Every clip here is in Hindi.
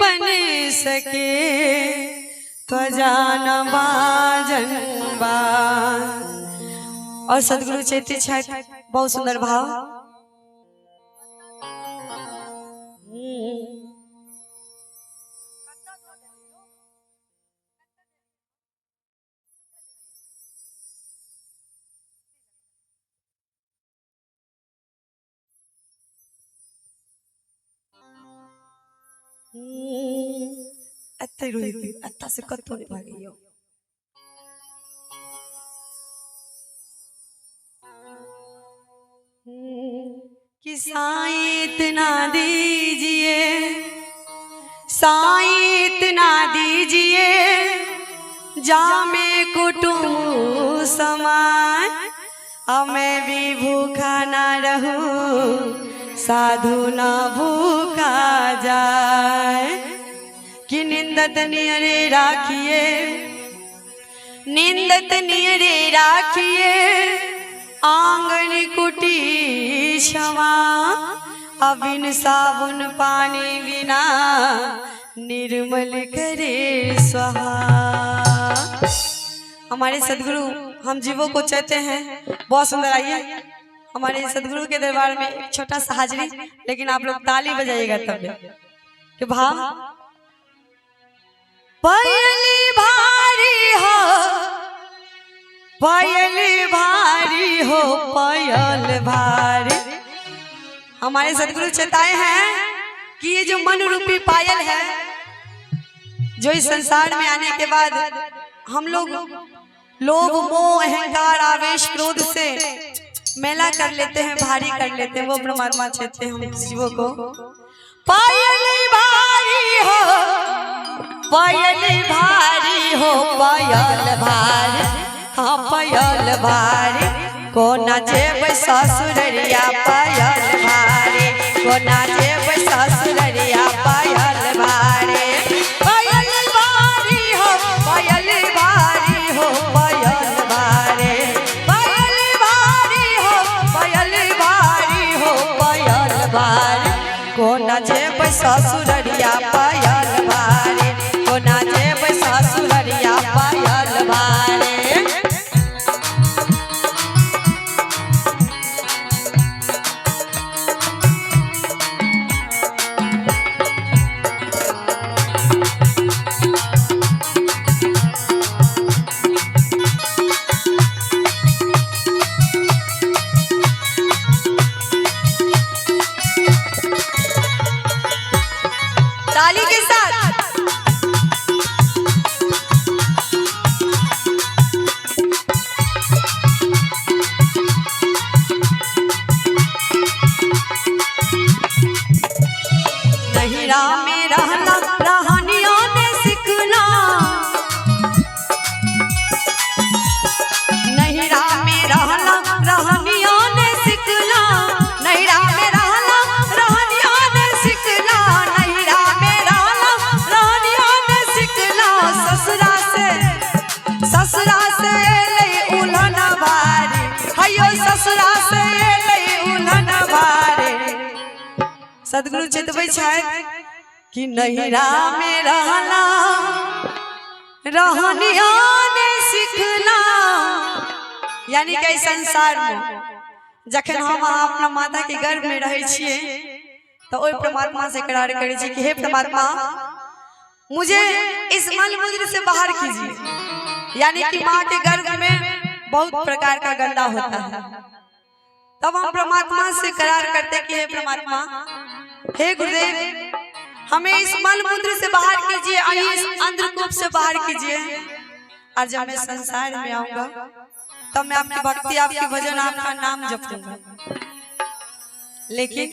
बन सके ध्वजा बाजनबा। और सदगुरु चैती छठ बहुत सुंदर भाव। अत्ते रोई अत्ता से कत्तो नहीं भागी हो। कि साईं इतना दीजिए, साईं इतना दीजिए, जामे कुटुंब समाज, अब मैं भी भूखा ना रहूं, साधु ना भूखा जाए। कि निंदत नियरे राखिए, निंदत नियरे राखिए, आंगन कुटी क्षमा, अब इन साबुन पानी बिना निर्मल करे स्वाहा। हमारे सदगुरु हम जीवों को चाहते हैं बहुत सुंदर। आइए हमारे सदगुरु के दरबार में एक छोटा सा हाजिरी, लेकिन आप लोग ताली बजाइएगा तब कि भाव। पायली भारी हो, पायल भारी हो, पायल भारी। हमारे सदगुरु चेताए हैं कि ये जो मन रूपी पायल है, जो इस संसार में आने के बाद हम लोग लोभ मोह अहंकार आवेश क्रोध से मेला कर लेते हैं, भारी कर लेते हैं, वो परमात्मा चाहते हैं हम जीवों को। पायल भारी हो, पायल भारी हो, पायल भारी, हाँ पायल भारी। को नाचेब ससुररिया पायल भारी, को नाचेब ससुररिया पायल भारी। पायल भारी हो, पायल भारी हो, पायल भारी, पायल भारी हो, पायल भारी हो, पायल भारी। को नाचेब ससुररिया पायल भारी, को नाचेब ससुररिया पायल भारी। ताली के साथ नहीं राम में रहना, रहनियों ने सीखना, नहीं राम में रहना, रहनियों ने सीखना, नहीं राम में रहना, रहनियों ने सीखना, नहीं राम में रहना, रहनियों ने सीखना। ससुरा से ले उल्हन भारी, हयो ससुरा से ले उल्हन भारी। सदगुरु चेतबै छथि कि नहीं राम में रहना, रहनियों ने सीखना। यानी कि संसार में जखन हम अपना माता के गर्भ में रहे छिए तो ओइ परमात्मा से करार करे छी कि हे परमात्मा मुझे इस मलमूत्र से बाहर कीजिए। यानी कि माँ के गर्भ में बहुत प्रकार का गंदा होता है, तब हम परमात्मा से करार करते कि हे परमात्मा, हे गुरुदेव, हमें इस मलमूत्र से बाहर कीजिए, इस अंधकूप से बाहर कीजिए। और जब मैं संसार में आऊंगा तब मैं आपकी भक्ति, आपकी भजन, आपका नाम जपूंगा। लेकिन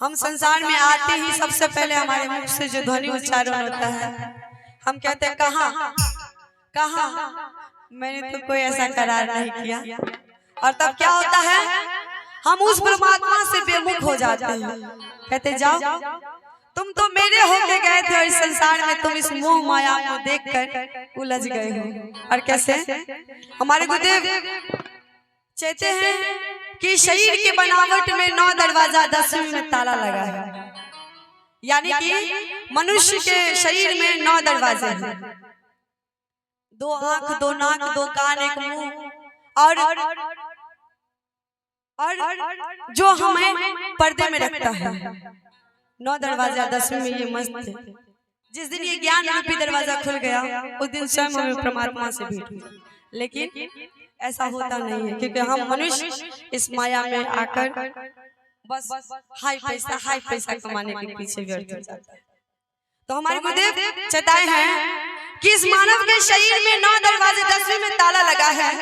हम संसार में आते ही सबसे पहले हमारे मुख से जो ध्वनि उच्चारण होता है, हम कहते हैं कहाँ कहाँ, मैंने तो कोई ऐसा करार नहीं किया। और तब क्या होता है, हम उस परमात्मा से बेमुख हो जाते हैं। कहते जाओ, तुम तो मेरे होके गए थे और इस संसार में तुम इस मोह माया को देखकर उलझ गए हो। और कैसे हमारे गुरुदेव कहते हैं कि शरीर की बनावट में 9 दरवाजा 10वीं में ताला लगा है। यानी कि मनुष्य के शरीर में 9 दरवाजे हैं, 2 आंख, 2 नाक, 2 कान, 1 मुंह, और जो हमें पर्दे में रखता है। 9 दरवाजा 10वें में ये मस्त है। जिस दिन ये ज्ञान रूपी दरवाजा खुल गया उस दिन स्वयं हमें परमात्मा से भेंट हुई। लेकिन ऐसा होता नहीं है, क्योंकि हम मनुष्य इस माया में आकर बस हाई पैसा कमाने के पीछे व्यर्थ हो जाता है। तो हमारे गुरुदेव चेताए हैं कि इस मानव के शरीर में 9 दरवाजे 10वें में ताला लगा है।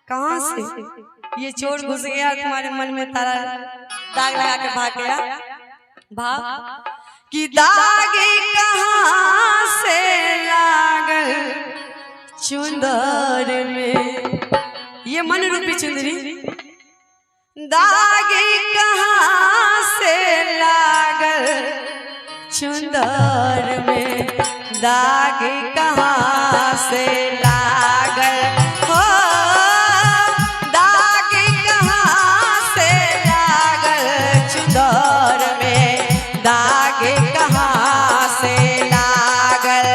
कहां से ये चोर घुस गया तुम्हारे मन में, ताला दाग लगा के भाग गया? भाग कि दाग कहां से लागल चुंदर में, ये मन रूपी चुंदरी। दाग कहां से लागल चुंदर में, दाग कहां से लागल हो, दाग कहां से लागल चुंदर में, दाग कहां से लागल।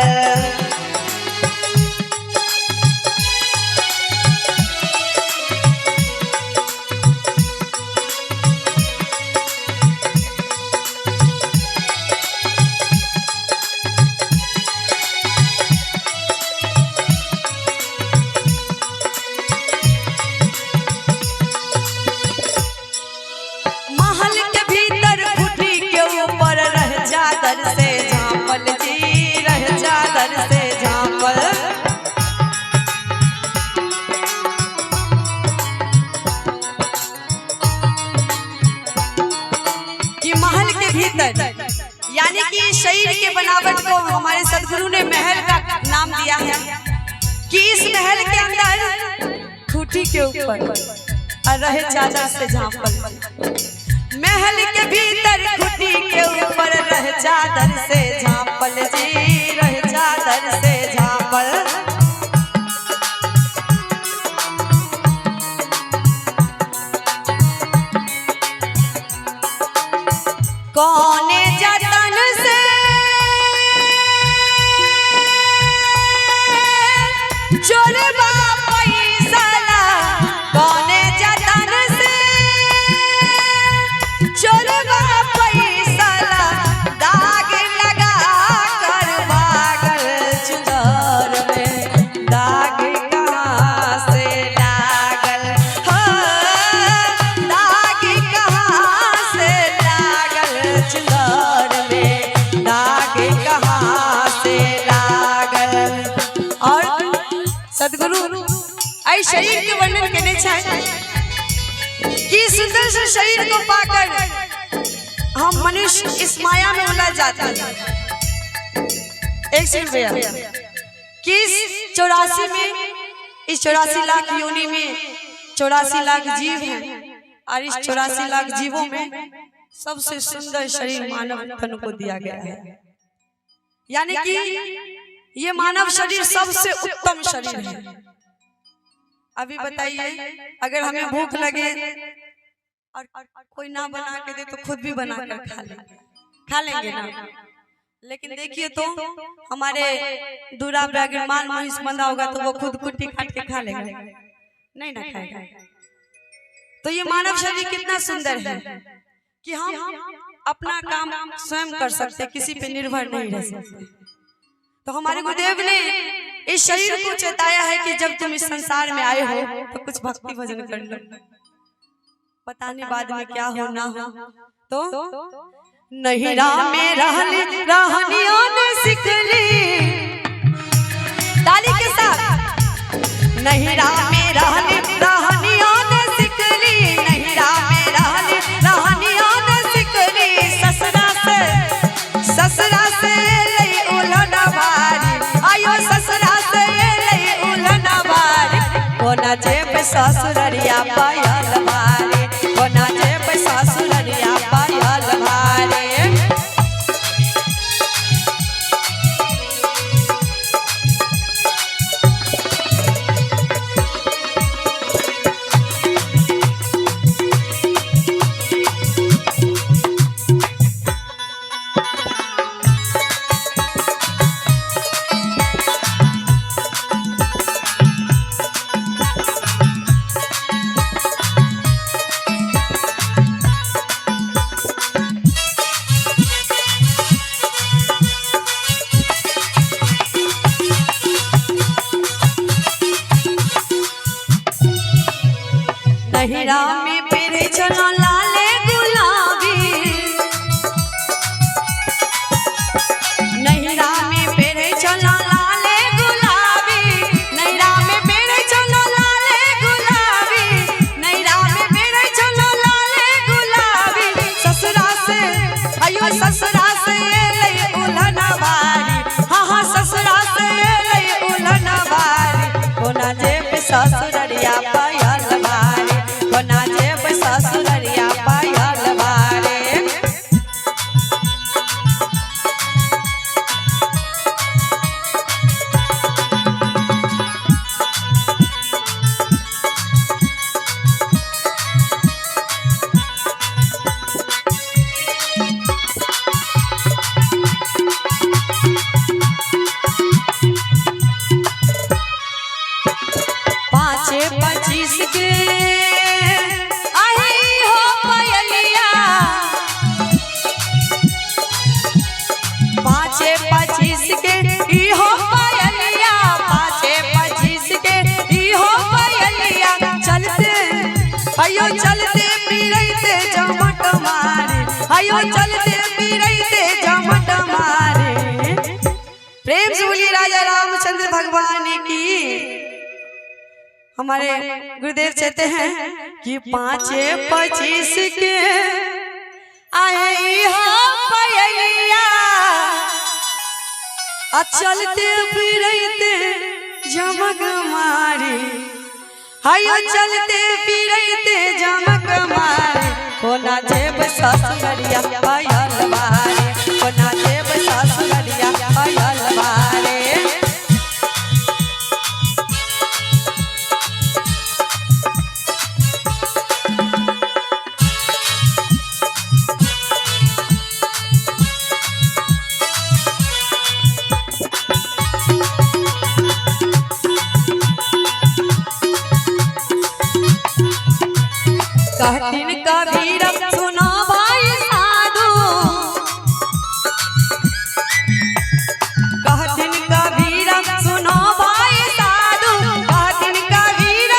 यानी कि शरीर के बनावट को हमारे सदगुरु ने महल का नाम दिया है कि इस महल के अंदर खूंटी के ऊपर और रहे चादर से झांपल। महल के भीतर खूंटी के ऊपर रहे चादर से झांपल जी, रहे चादर से झांपल। कौने जतन से चोरबा पैसा, कौने जतन से चोरबा पैसा, दाग लगा कर भागल चुंदर में, दाग कहां से लागल हो, दाग कहां से लागल चुंदर में, दाग कहां से लागल। और सदगुरु आई शरीर के वर्णन करने चाहे कि सुंदर से शरीर को पाकर हम मनुष्य इस माया में उलझ जाते हैं। एक सेकंड भैया, कि इस 84 में, इस 84 लाख योनि में 84 लाख जीव हैं, और इस 84 लाख जीवों में सबसे सुंदर शरीर मानव तन को दिया गया है। यानी कि ये मानव शरीर सबसे उत्तम शरीर है। अभी बताइए, अगर हमें भूख लगे और कोई ना बना के दे तो खुद भी बना कर खा लेंगे ना। लेकिन देखिए तो हमारे दूरा ब्राह्मण महिष बंधा होगा तो वो खुद कुट्टी काट के खा लेगा, नहीं ना खाएगा। तो ये मानव शरीर कितना सुंदर है कि हम अपना काम स्वयं कर सकते, किसी पे निर्भर नहीं रह सकते। तो हमारे गुरुदेव ने इस शरीर को चेताया है कि जब तुम इस संसार में आए हो तो कुछ भक्ति भजन कर लो, पता नहीं बाद में क्या हो ना हो। तो नहीं राम में रहनियों ने सीख ली, ताली के साथ, नहीं राम में रहनियों ने सीख ली, नहीं राम में रहनियों ने सीख ली। ससुरा से लई उलना भारी, आयो ससुरा से लई उलना भारी, कोना जेब ससुररिया पायल भारी, कोना जेब ससुररिया पायल भारी। नैहरा में पेरे चलो लाले गुलाबी, नैहरा में पेरे चलो लाले गुलाबी, नैहरा में पेरे चलो लाले गुलाबी, नैहरा में पेरे चलो लाले गुलाबी। ससुरा से आयो ससुरा से ले उल्हन बारी, हाँ हाँ ससुरा से ले उल्हन बारी। कोना जेब ससुररिया पायल बारी, कोना जेब ससुररिया पायल बारी। पाँचे 25 के आई हो पायलिया, पाँचे 25 के ई हो पायलिया, पाँचे 25 के ई हो पायलिया। चलते आयो चलते पीरैते जमट मारे, आयो चलते पीरैते जमट मारे। प्रेम से बोलिए राजा रामचंद्र भगवान की। हमारे गुरुदेव कहते हैं कि 5-25 के आई हो पायलिया, चलते फिरते जमक मारे, हायो चलते फिरते जमक मारे। कोना जेब ससुररिया पायल बारे, कोना जेब ससुररिया पायल बारे। कहतिन कबीर सुनो भाई साधु, कहतिन कबीर सुनो भाई साधु, कहतिन कबीर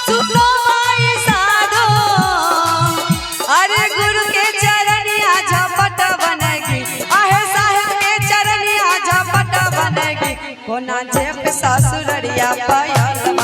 सुनो भाई साधु। अरे गुरु के चरनिया झपट बनेगी, आहे साहिब के चरनिया झपट बनेगी। कोना जेब ससुररिया पायल